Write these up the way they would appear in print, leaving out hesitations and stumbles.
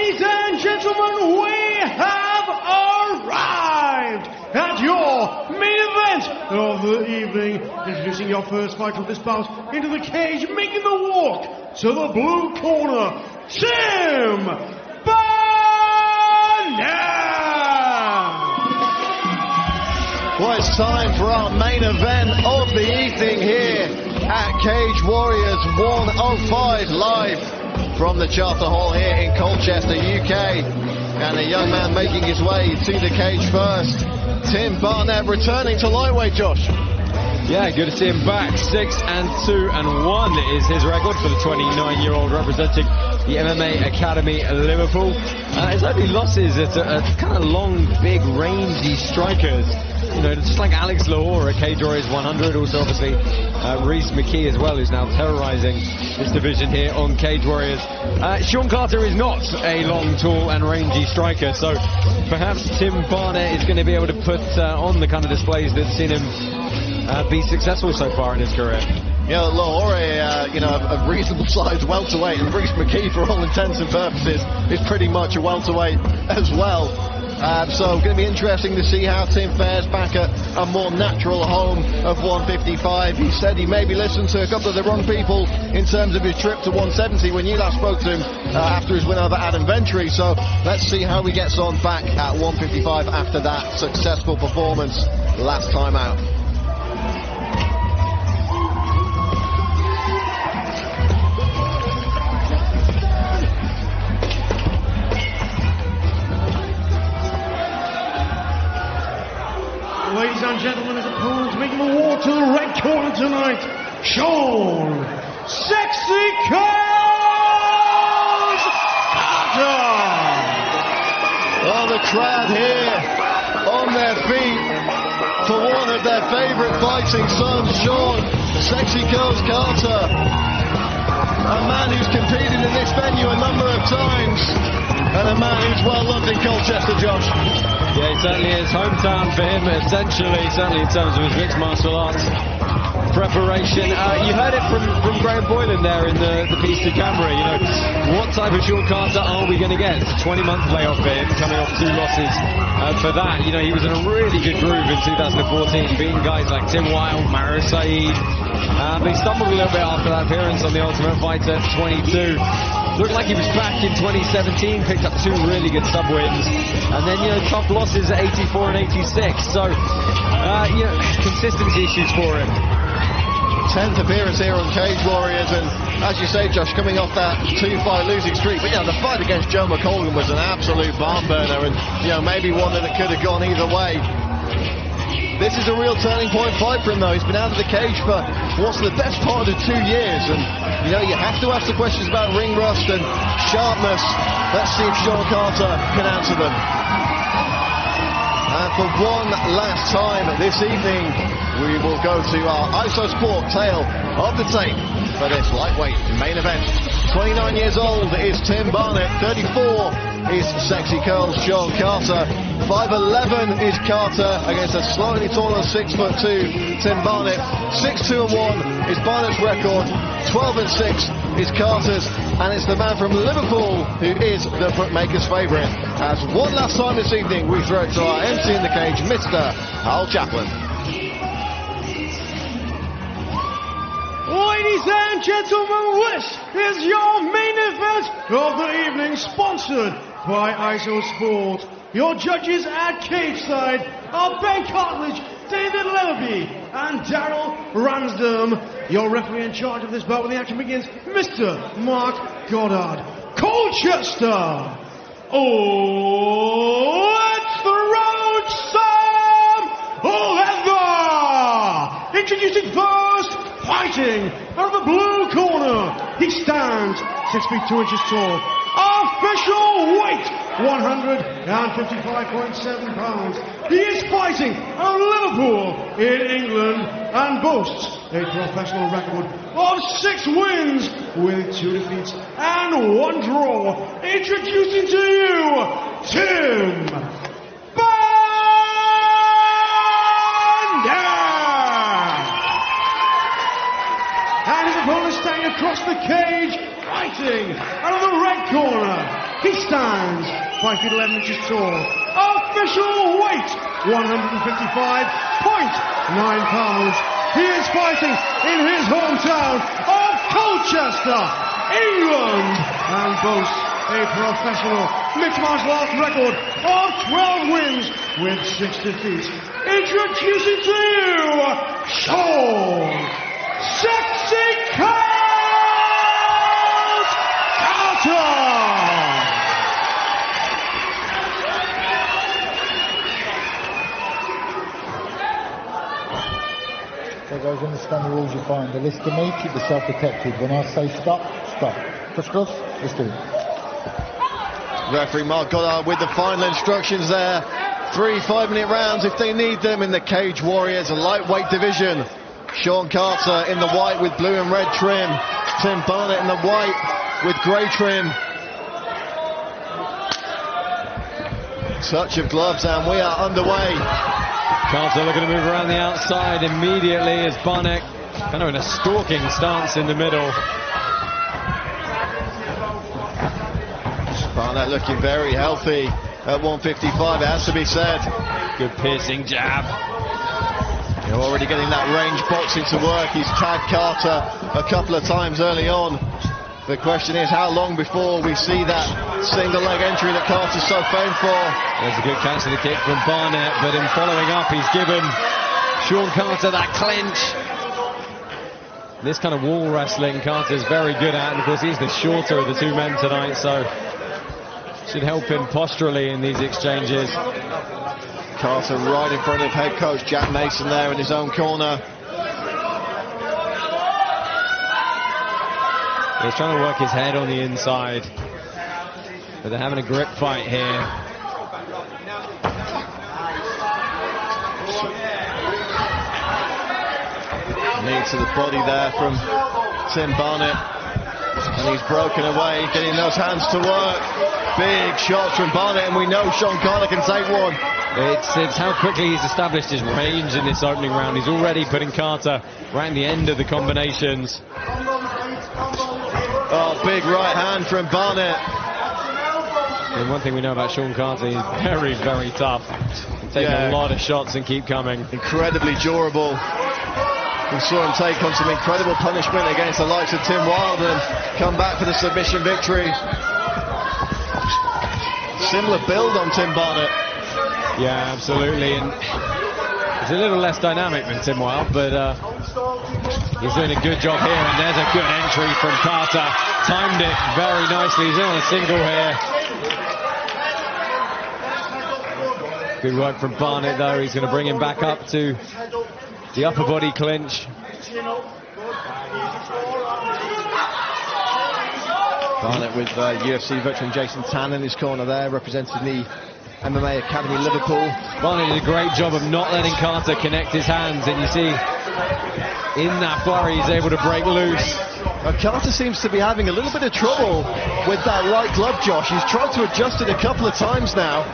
Ladies and gentlemen, we have arrived at your main event of the evening. Introducing your first fighter of this bout into the cage, making the walk to the blue corner, Tim Barnett! Well, it's time for our main event of the evening here at Cage Warriors 105, live from the Charter Hall here in Colchester, UK. And a young man making his way to the cage first, Tim Barnett, returning to lightweight, Josh. Yeah, good to see him back. 6-2-1 is his record for the 29-year-old representing the MMA Academy Liverpool. His only losses are kind of long, big, rangy strikers. You know, just like Alex Lahore at Cage Warriors 100, also obviously Reese McKee as well, who's now terrorizing this division here on Cage Warriors. Sean Carter is not a long, tall and rangy striker, so perhaps Tim Barnett is going to be able to put on the kind of displays that's seen him be successful so far in his career. You know, Lahore, a reasonable sized welterweight, and Reese McKee, for all intents and purposes, is pretty much a welterweight as well. So going to be interesting to see how Tim fares back at a more natural home of 155. He said he maybe listened to a couple of the wrong people in terms of his trip to 170 when you last spoke to him after his win over Adam Ventry. So let's see how he gets on back at 155 after that successful performance last time out. Ladies and gentlemen, his opponent making the walk to the red corner tonight, Sean Sexy Curls Carter! Oh, the crowd here on their feet for one of their favourite fighting sons, Sean Sexy Curls Carter. A man who's competed in this venue a number of times, and a man who's well loved in Colchester, Josh. Yeah, it certainly is hometown for him, essentially, certainly in terms of his mixed martial arts preparation. You heard it from Graham Boylan there in the piece to camera. You know, what type of Sean Carter are we going to get? It's a 20-month layoff for him, coming off 2 losses. For that, you know, he was in a really good groove in 2014, beating guys like Tim Wilde, Mario Saeed. But he stumbled a little bit after that appearance on the Ultimate Fighter 22. Looked like he was back in 2017, picked up 2 really good sub-wins, and then, you know, tough losses at 84 and 86, so, you know, consistency issues for him. 10th appearance here on Cage Warriors, and as you say, Josh, coming off that 2-fight losing streak, but, you know, the fight against Joe McColgan was an absolute barn burner, and, you know, maybe one that could have gone either way. This is a real turning point fight for him, though. He's been out of the cage for what's the best part of 2 years, and, you know, you have to ask the questions about ring rust and sharpness. Let's see if Sean Carter can answer them. And for one last time this evening, we will go to our ISO Sport tale of the tape for this lightweight main event. 29 years old is Tim Barnett, 34 is Sexy Curls Sean Carter, 5'11" is Carter against a slightly taller 6'2" Tim Barnett. 6-2-1 is Barnett's record, 12-6 is Carter's, and it's the man from Liverpool who is the bookmaker's favourite. As one last time this evening, we throw it to our MC in the cage, Mr. Al Chaplin. Ladies and gentlemen, this is your main event of the evening, sponsored by ISO Sport. Your judges at cage side are Ben Cartledge, David Leatherby and Daryl Ransdom. Your referee in charge of this bout when the action begins, Mr. Mark Goddard. Colchester, let's throw some leather! Introducing first, fighting out of the blue corner. He stands 6 feet 2 inches tall. Official weight, 155.7 pounds. He is fighting out of Liverpool in England and boasts a professional record of 6 wins with 2 defeats and 1 draw. Introducing to you, Tim And his opponent standing across the cage, fighting out of the red corner. He stands 5 feet 11 inches tall. Official weight 155.9 pounds. He is fighting in his hometown of Colchester, England, and boasts a professional mixed martial arts record of 12 wins with 6 defeats. Introducing to you, Sean Sexy Colt Carter! So guys, understand the rules you find. The list to me, keep yourself protected. When I say stop, stop. Touch gloves, let's do it. Referee Mark Goddard with the final instructions there. 3 5-minute rounds if they need them in the Cage Warriors lightweight division. Sean Carter in the white with blue and red trim. Tim Barnett in the white with grey trim. Touch of gloves and we are underway. Carter looking to move around the outside immediately as Barnett kind of in a stalking stance in the middle. Barnett looking very healthy at 155, it has to be said. Good piercing jab. You're already getting that range boxing to work. He's tagged Carter a couple of times early on. The question is how long before we see that single leg entry that Carter's so famed for. There's a good catch of the kick from Barnett, but in following up he's given Sean Carter that clinch. This kind of wall wrestling Carter's very good at, and of course he's the shorter of the two men tonight, so should help him posturally in these exchanges. Carter right in front of head coach Jack Mason there in his own corner. He's trying to work his head on the inside, but they're having a grip fight here. Knee to the body there from Tim Barnett, and he's broken away, getting those hands to work. Big shots from Barnett, and we know Sean Carter can take one. It's how quickly he's established his range in this opening round. He's already putting Carter right in the end of the combinations. Oh, big right hand from Barnett. And one thing we know about Sean Carter, he's very, very tough. He takes a lot of shots and keep coming. Incredibly durable. We saw him take on some incredible punishment against the likes of Tim Wilder and come back for the submission victory. Similar build on Tim Barnett. Yeah, absolutely. And he's a little less dynamic than Tim Wilder, but he's doing a good job here. And there's a good entry from Carter. Timed it very nicely. He's in on a single here. Good work from Barnett, though. He's going to bring him back up to the upper body clinch. Barnett with UFC veteran Jason Tan in his corner there, representing the MMA Academy Liverpool. Barnett did a great job of not letting Carter connect his hands, and you see in that flurry he's able to break loose. Carter seems to be having a little bit of trouble with that right glove, Josh. He's tried to adjust it a couple of times now.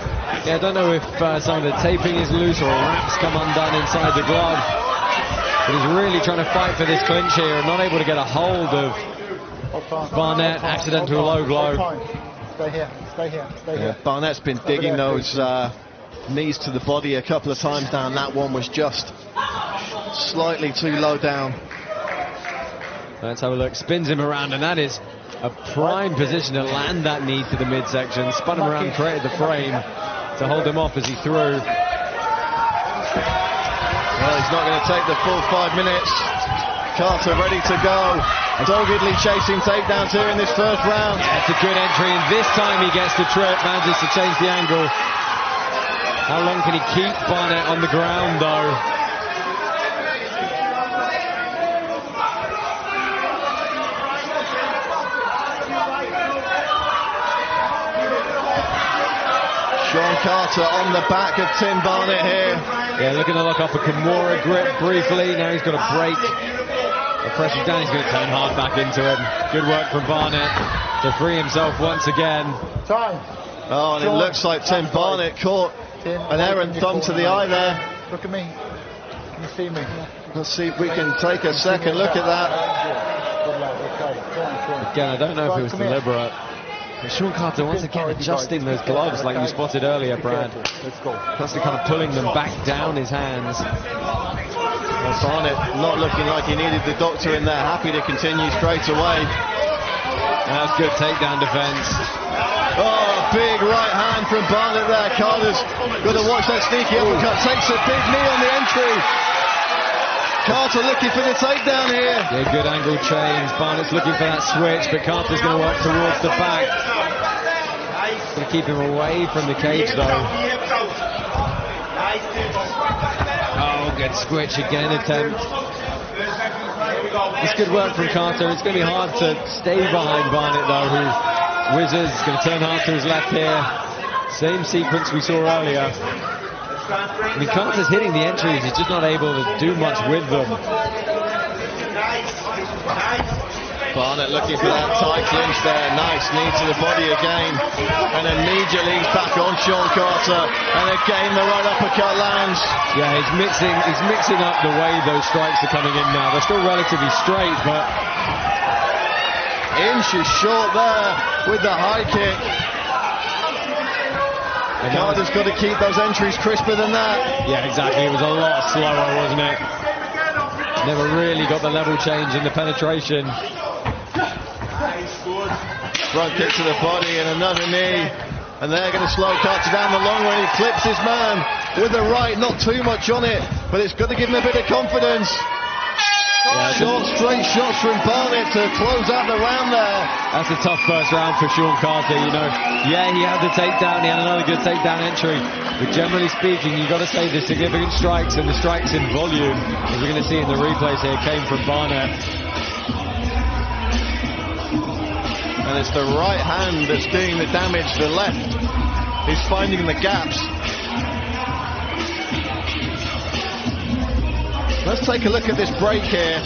Yeah, I don't know if some of the taping is loose or wraps come undone inside the glove. But he's really trying to fight for this clinch here and not able to get a hold of Barnett. Accidental low blow. Stay here, stay here, stay here. Barnett's been digging those knees to the body a couple of times now, and that one was just slightly too low down. Let's have a look. Spins him around, and that is a prime position to land that knee to the midsection. Spun him around, created the frame to hold him off as he threw. Well, he's not going to take the full 5 minutes. Carter ready to go. Doggedly chasing takedowns here in this first round. Yeah, it's a good entry, and this time he gets the trip, manages to change the angle. How long can he keep Barnett on the ground, though? Sean Carter on the back of Tim Barnett here. Yeah, looking to lock up a Kimura grip briefly. Now he's got to break the pressure down. He's going to turn hard back into him. Good work from Barnett to free himself once again. Time. Oh, and it looks like Tim Barnett caught an errant thumb to the eye there. Look at me. Can you see me? Let's see if we can take a second look at that. Again, I don't know if it was deliberate. Sean Carter once again adjusting those gloves like you spotted earlier, Brad. Constantly kind of pulling them back down his hands. Well, Barnett not looking like he needed the doctor in there, happy to continue straight away. That's good takedown defense. Oh, big right hand from Barnett there. Carter's got to watch that sneaky uppercut. Takes a big knee on the entry. Carter looking for the takedown here. Yeah, good angle change. Barnett's looking for that switch, but Carter's going to work towards the back. Going to keep him away from the cage, though. Oh, good switch again attempt. It's good work from Carter. It's going to be hard to stay behind Barnett, though, who whizzes. He's going to turn hard to his left here. Same sequence we saw earlier. I mean, Carter's hitting the entries, he's just not able to do much with them. Barnett looking for that tight clinch there. Nice knee to the body again. And immediately he's back on Sean Carter. And again the right uppercut lands. Yeah, he's mixing up the way those strikes are coming in now. They're still relatively straight, but inches short there with the high kick. Carter's got to keep those entries crisper than that. Yeah, exactly. It was a lot slower, wasn't it? Never really got the level change in the penetration. Front kick to the body and another knee. And they're going to slow Carter down the long way. He clips his man with the right. Not too much on it, but it's got to give him a bit of confidence. Yeah, short, straight shots from Barnett to close out the round there. That's a tough first round for Sean Carter, you know. Yeah, he had the takedown, he had another good takedown entry. But generally speaking, you've got to say the significant strikes and the strikes in volume, as we're going to see in the replays here, came from Barnett. And it's the right hand that's doing the damage. The left is finding the gaps. Let's take a look at this break here.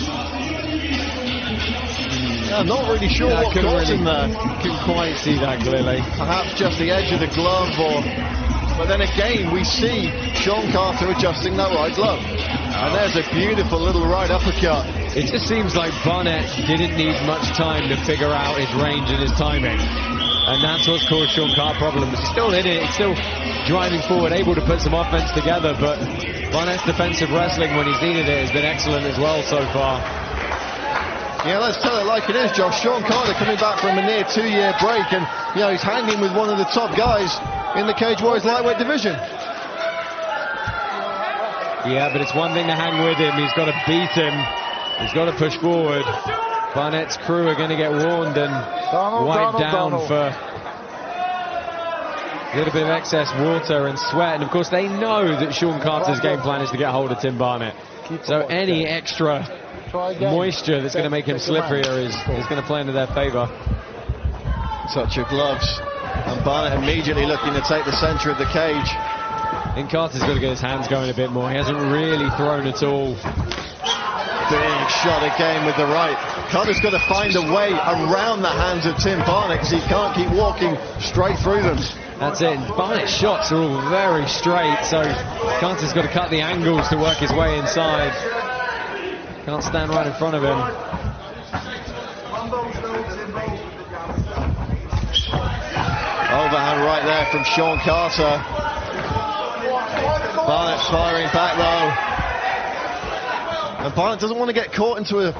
I'm not really sure what caused him there. Couldn't quite see that clearly. Perhaps just the edge of the glove, but then again we see Sean Carter adjusting that right glove. And there's a beautiful little right uppercut. It just seems like Barnett didn't need much time to figure out his range and his timing. And that's what's caused Sean Carter problems. He's still in it, he's still driving forward, able to put some offense together, but Barnett's defensive wrestling when he's needed it has been excellent as well so far. Yeah, let's tell it like it is, Josh. Sean Carter coming back from a near 2-year break, and he's hanging with one of the top guys in the Cage Warriors lightweight division. Yeah, but it's one thing to hang with him. He's got to beat him. He's got to push forward. Barnett's crew are going to get warned and wiped down for a little bit of excess water and sweat. And of course, they know that Sean Carter's game plan is to get hold of Tim Barnett. So any extra moisture that's going to make him slipperier is going to play into their favor. Touch of gloves. And Barnett immediately looking to take the center of the cage. And Carter's got to get his hands going a bit more. He hasn't really thrown at all. Big shot again with the right. Carter's got to find a way around the hands of Tim Barnett because he can't keep walking straight through them. That's it. Barnett's shots are all very straight, so Carter's got to cut the angles to work his way inside. Can't stand right in front of him. Overhand right there from Sean Carter. Barnett's firing back though. And Barnett doesn't want to get caught into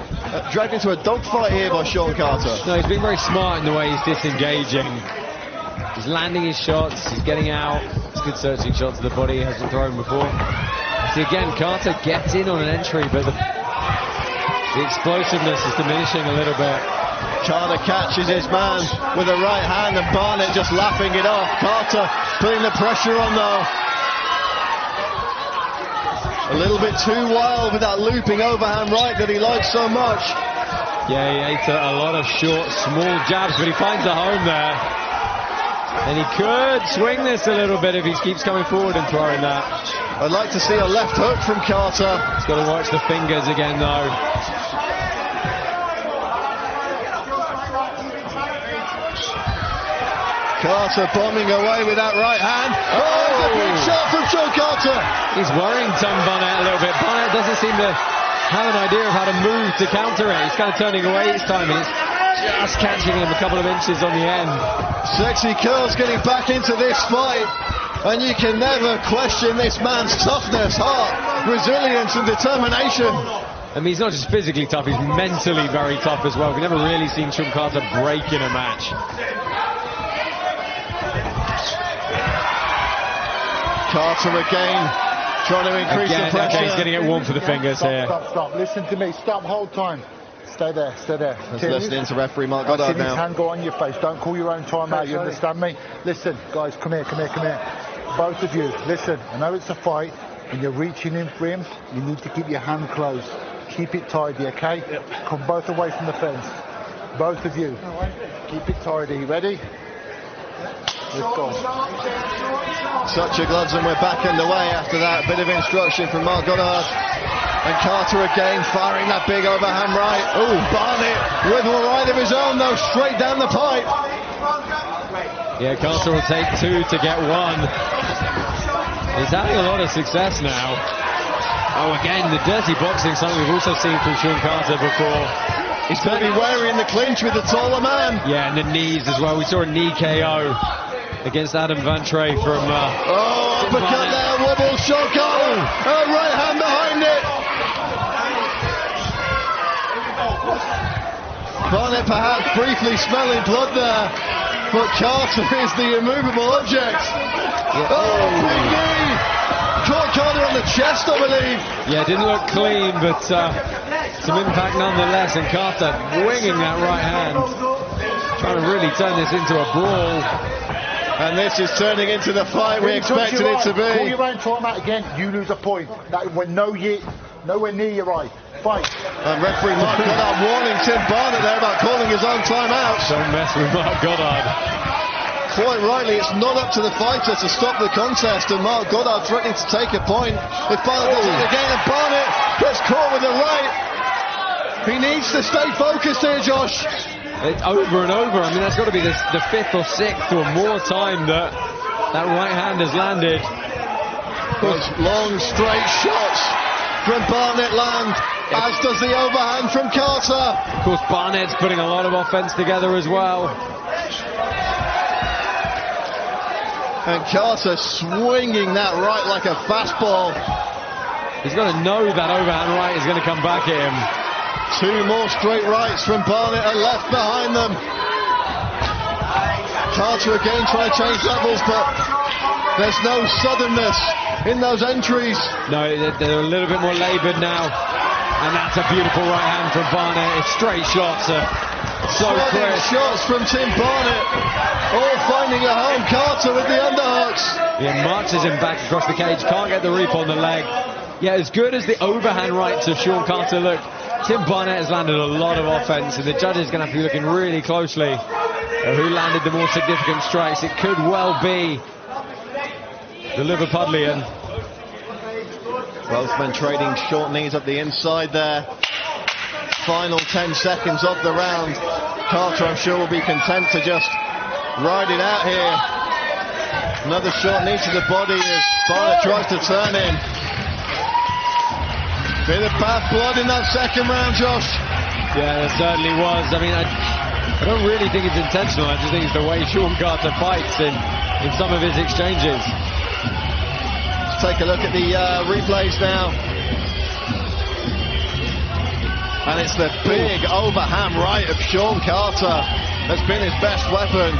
dragged into a dogfight here by Sean Carter. No, he's been very smart in the way he's disengaging. He's landing his shots, he's getting out. It's good searching shots to the body, he hasn't thrown before. See again, Carter gets in on an entry, but the explosiveness is diminishing a little bit. Carter catches his man with a right hand and Barnett just laughing it off. Carter putting the pressure on though. A little bit too wild with that looping overhand right that he likes so much. Yeah, he ate a lot of short, small jabs, but he finds a home there. And he could swing this a little bit if he keeps coming forward and throwing that. I'd like to see a left hook from Carter. He's got to watch the fingers again though. Carter bombing away with that right hand. Oh, a big shot from Sean Carter. He's worrying Tim Barnett a little bit. Barnett doesn't seem to have an idea of how to move to counter it. He's kind of turning away each time. And it's just catching him a couple of inches on the end. Sexy Curls getting back into this fight, and you can never question this man's toughness, heart, resilience and determination. I mean, he's not just physically tough, he's mentally very tough as well. We've never really seen Sean Carter break in a match. Carter again, trying to increase the pressure. He's getting it warm for the fingers here. Stop. Listen to me. Stop. Hold time. Stay there. Just listening to referee Mark Goddard now. His hand go on your face. Don't call your own time out. You understand me? Listen, guys, come here. Both of you, listen. I know it's a fight. When you're reaching in for him, you need to keep your hand closed. Keep it tidy, okay? Yep. Come both away from the fence. Both of you. Keep it tidy. Ready? Let's go. Such a gloves, and we're back underway after that bit of instruction from Mark Goddard. And Carter again firing that big overhand right. Oh, Barnett with a right of his own though, straight down the pipe. Yeah, Carter will take 2 to get 1. He's having a lot of success now. Oh, again, the dirty boxing, something we've also seen from Sean Carter before. He's going to be wary in the clinch with the taller man. Yeah, and the knees as well. We saw a knee KO against Adam Van Trey from... uppercut there, wobble, Sean Carter. Right hand behind it. Barnett perhaps briefly smelling blood there, but Carter is the immovable object. Big knee! Caught Carter on the chest, I believe. Yeah, didn't look clean, but some impact nonetheless, and Carter winging that right hand. Trying to really turn this into a brawl. And this is turning into the fight we expected it to be. Call your own time out again, you lose a point. That went nowhere near your eye. Fight. And referee Mark Goddard warning Tim Barnett there about calling his own timeout. Don't mess with Mark Goddard. Quite rightly, it's not up to the fighter to stop the contest, and Mark Goddard threatening to take a point. If Barnett does it again, and Barnett gets caught with the right. He needs to stay focused here, Josh. It's over and over. I mean, that's got to be the 5th or 6th or more time that right hand has landed. Those long, straight shots from Barnett land, as does the overhand from Carter. Of course, Barnett's putting a lot of offense together as well. And Carter swinging that right like a fastball. He's got to know that overhand right is going to come back at him. 2 more straight rights from Barnett and left behind them. Carter again trying to change levels, but there's no suddenness in those entries. No, they're a little bit more laboured now. And that's a beautiful right hand from Barnett. It's straight shots. So quick. Shots from Tim Barnett. All finding a home. Carter with the underhooks. Yeah, marches him back across the cage. Can't get the reap on the leg. Yeah, as good as the overhand rights of Sean Carter look, Tim Barnett has landed a lot of offense, and the judges are going to have to be looking really closely at who landed the more significant strikes. It could well be the Liverpudlian. Both men trading short knees up the inside there. Final 10 seconds of the round. Carter, I'm sure, will be content to just ride it out here. Another short knee to the body as Barnett tries to turn in. Bit of bad blood in that second round, Josh. Yeah, there certainly was. I mean, I don't really think it's intentional. I just think it's the way Sean Carter fights in some of his exchanges. Let's take a look at the replays now. And it's the big overhand right of Sean Carter that's been his best weapon.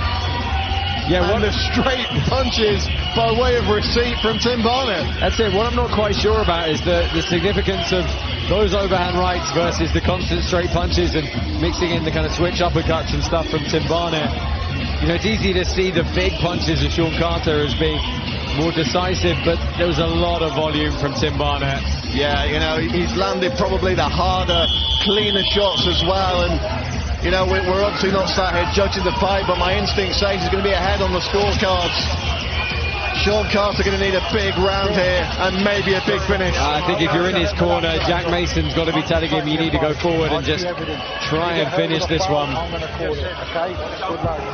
Yeah, and the straight punches by way of receipt from Tim Barnett. That's it. What I'm not quite sure about is the significance of those overhand rights versus the constant straight punches and mixing in the kind of switch uppercuts and stuff from Tim Barnett. You know, it's easy to see the big punches of Sean Carter as being more decisive, but there was a lot of volume from Tim Barnett. Yeah, you know, he's landed probably the harder, cleaner shots as well, and you know, we're obviously not sat here judging the fight, but my instinct says he's going to be ahead on the scorecards. Sean Carter going to need a big round here and maybe a big finish. I think if you're in his corner, Jack Mason's got to be telling him you need to go forward and just try and finish this one. I'm going to call it, okay? Good luck.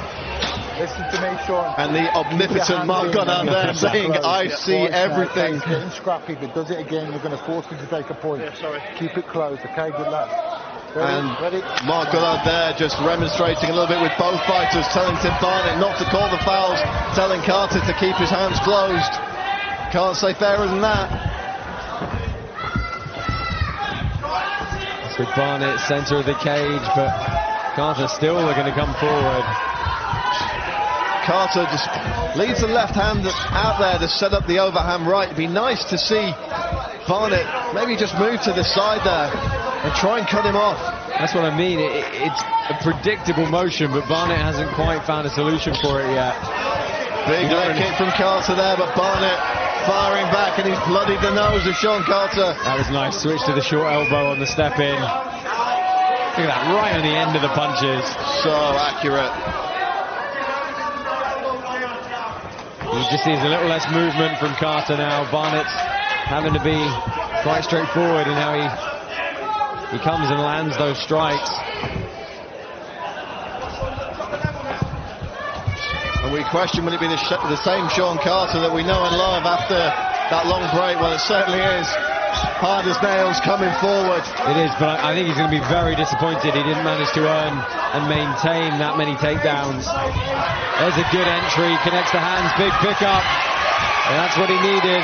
Listen to me, Sean. And the omnipotent Mark Goddard there saying, I see everything. Getting scrappy. If it does it again, you're going to force him to take a point. Keep it closed, okay? Good luck. And Mark Goddard there just remonstrating a little bit with both fighters, telling Tim Barnett not to call the fouls, telling Carter to keep his hands closed. Can't say fairer than that. It's with Barnett, centre of the cage, but Carter still looking to come forward. Carter just leads the left hand out there to set up the overhand right. It'd be nice to see Barnett maybe just move to the side there and try and cut him off. That's what I mean. It's a predictable motion, but Barnett hasn't quite found a solution for it yet. Big leg kick from Carter there, but Barnett firing back, and he's bloodied the nose of Sean Carter. That was nice. Switch to the short elbow on the step in. Look at that, right on the end of the punches. So accurate. You just see a little less movement from Carter now. Barnett's having to be quite straightforward in how he comes and lands those strikes. And we question, will it be the same Sean Carter that we know and love after that long break? Well, it certainly is. Hard as nails coming forward. It is, but I think he's going to be very disappointed he didn't manage to earn and maintain that many takedowns. There's a good entry, connects the hands, big pickup. And that's what he needed.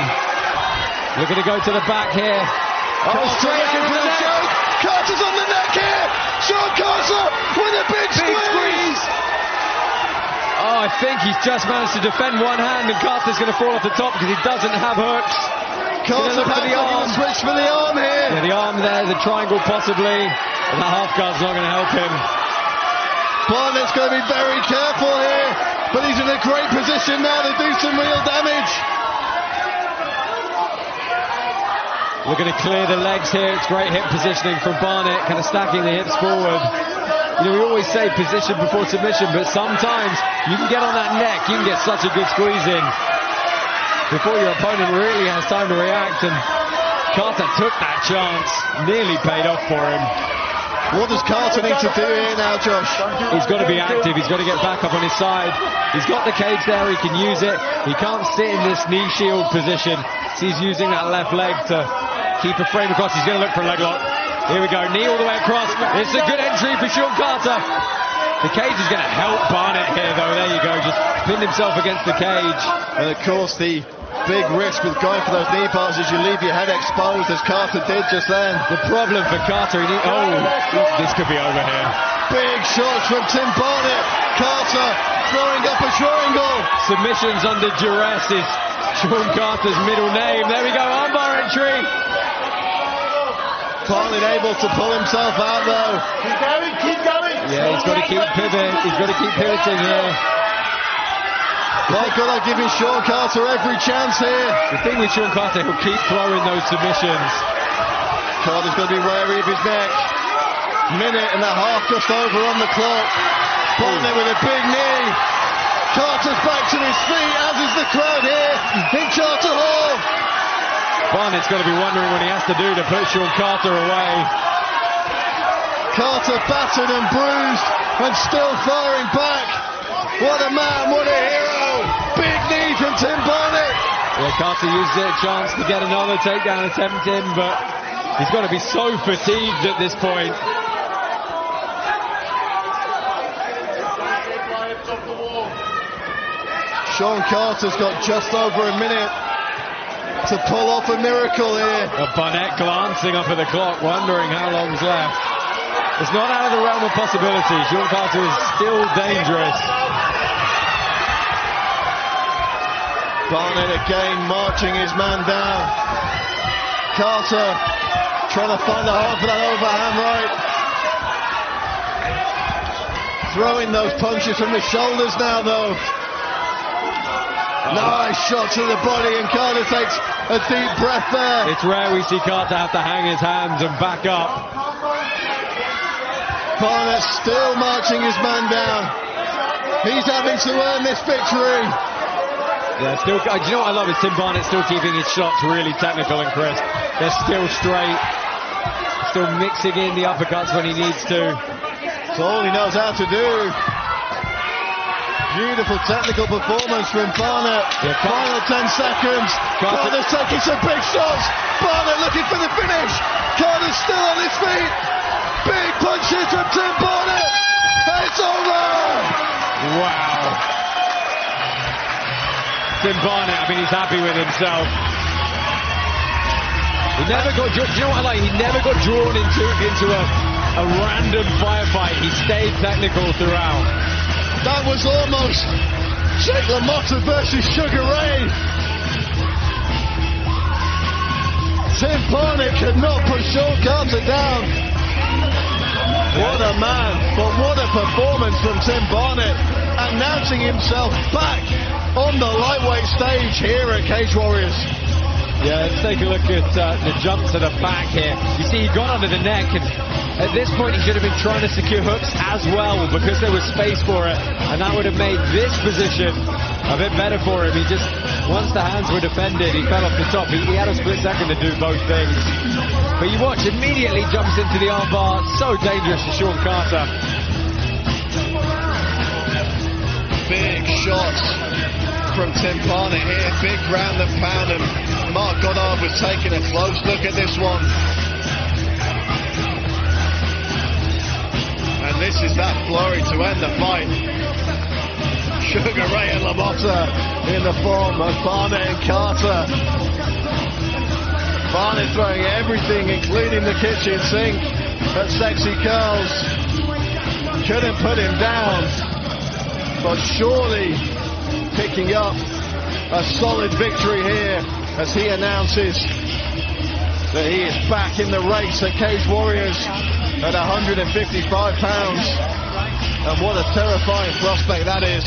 Looking to go to the back here. Oh, straight into the neck. Carter's on the neck here. Sean Carter with a big squeeze. Oh, I think he's just managed to defend one hand, and Carter's going to fall off the top because he doesn't have hooks. Carter for the arm. Switch for the arm here. Yeah, the arm there, the triangle possibly. And that half guard's not going to help him. Barnett's going to be very careful here, but he's in a great position now to do some real damage. Looking to clear the legs here. It's great hip positioning from Barnett, kind of stacking the hips forward. You know, we always say position before submission, but sometimes you can get on that neck, you can get such a good squeeze in before your opponent really has time to react, and Carter took that chance, nearly paid off for him. What does Carter need to do here now, Josh? He's got to be active, he's got to get back up on his side. He's got the cage there, he can use it. He can't sit in this knee shield position, so he's using that left leg to keep a frame across. He's going to look for a leg lock. Here we go, knee all the way across. It's a good entry for Sean Carter. The cage is going to help Barnett here, though. There you go, just pinned himself against the cage. And of course, the big risk with going for those knee bars is you leave your head exposed, as Carter did just then. The problem for Carter, this could be over here. Big shots from Tim Barnett. Carter throwing up a triangle. Submissions under duress is Sean Carter's middle name. There we go, armbar entry. Barnett able to pull himself out though. Keep going. Yeah, he's got to keep pivoting. He's got to keep pivoting here. My God, I'm giving Sean Carter every chance here. The thing with Sean Carter, he'll keep throwing those submissions. Carter's going to be wary of his neck. Minute and a half just over on the clock. Barnett with a big knee. Carter's back to his feet, as is the crowd here in Charter Hall. Barnett's got to be wondering what he has to do to put Sean Carter away. Carter battered and bruised and still firing back. What a man, what a hero. Big knee from Tim Barnett. Yeah, Carter used a chance to get another takedown attempt in, but he's got to be so fatigued at this point. Sean Carter's got just over a minute to pull off a miracle here. Barnett glancing up at the clock, wondering how long's left. It's not out of the realm of possibility. Sean Carter is still dangerous. Barnett again marching his man down. Carter trying to find a hole for that overhand right. Throwing those punches from the shoulders now though. Nice shot to the body, and Carter takes a deep breath there. It's rare we see Carter have to hang his hands and back up. Barnett still marching his man down. He's having to earn this victory. Yeah, still. Do you know what I love is Tim Barnett still keeping his shots really technical and crisp. They're still straight, still mixing in the uppercuts when he needs to. It's all he knows how to do. Beautiful technical performance from Barnett. Yeah, Final 10 seconds. Carter's taking some big shots. Barnett looking for the finish. Carter's still on his feet. Big punches from Tim Barnett. It's over. Wow. Tim Barnett, I mean, he's happy with himself. He never got, do you know what I like? He never got drawn into a random firefight. He stayed technical throughout. That was almost Jake LaMotta versus Sugar Ray. Tim Barnett could not put Sean Carter down. What a man, but what a performance from Tim Barnett, announcing himself back on the lightweight stage here at Cage Warriors. Yeah, let's take a look at the jump to the back here. You see, he got under the neck, and at this point he should have been trying to secure hooks as well, because there was space for it, and that would have made this position a bit better for him. He just, once the hands were defended, he fell off the top. He had a split second to do both things. But you watch, immediately jumps into the armbar. So dangerous for Sean Carter. Big shots from Tim Barnett here. Big ground and pound, and Mark Goddard was taking a close look at this one. And this is that flurry to end the fight. Sugar Ray and LaMotta in the form of Barnett and Carter. Barnett throwing everything, including the kitchen sink, at Sexy Curls. Couldn't put him down, but surely picking up a solid victory here as he announces that he is back in the race at Cage Warriors at 155 pounds. And what a terrifying prospect that is.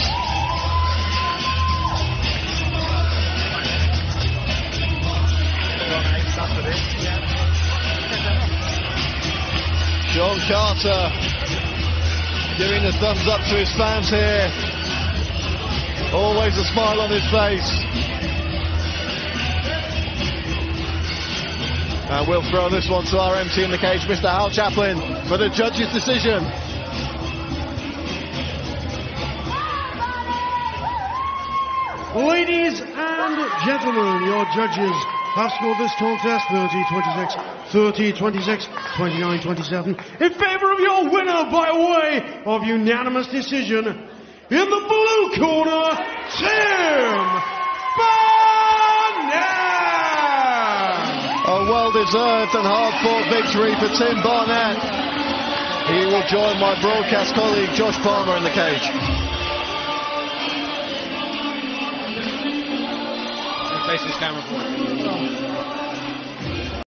Sean Carter giving the thumbs up to his fans here. Always a smile on his face. And we'll throw this one to our MC in the cage, Mr. Hal Chaplin, for the judge's decision. Ladies and gentlemen, your judges have scored this contest 30-26, 30-26, 29-27 in favor of your winner by way of unanimous decision. In the blue corner, Tim Barnett! A well-deserved and hard-fought victory for Tim Barnett. He will join my broadcast colleague Josh Palmer in the cage. Face this camera for me.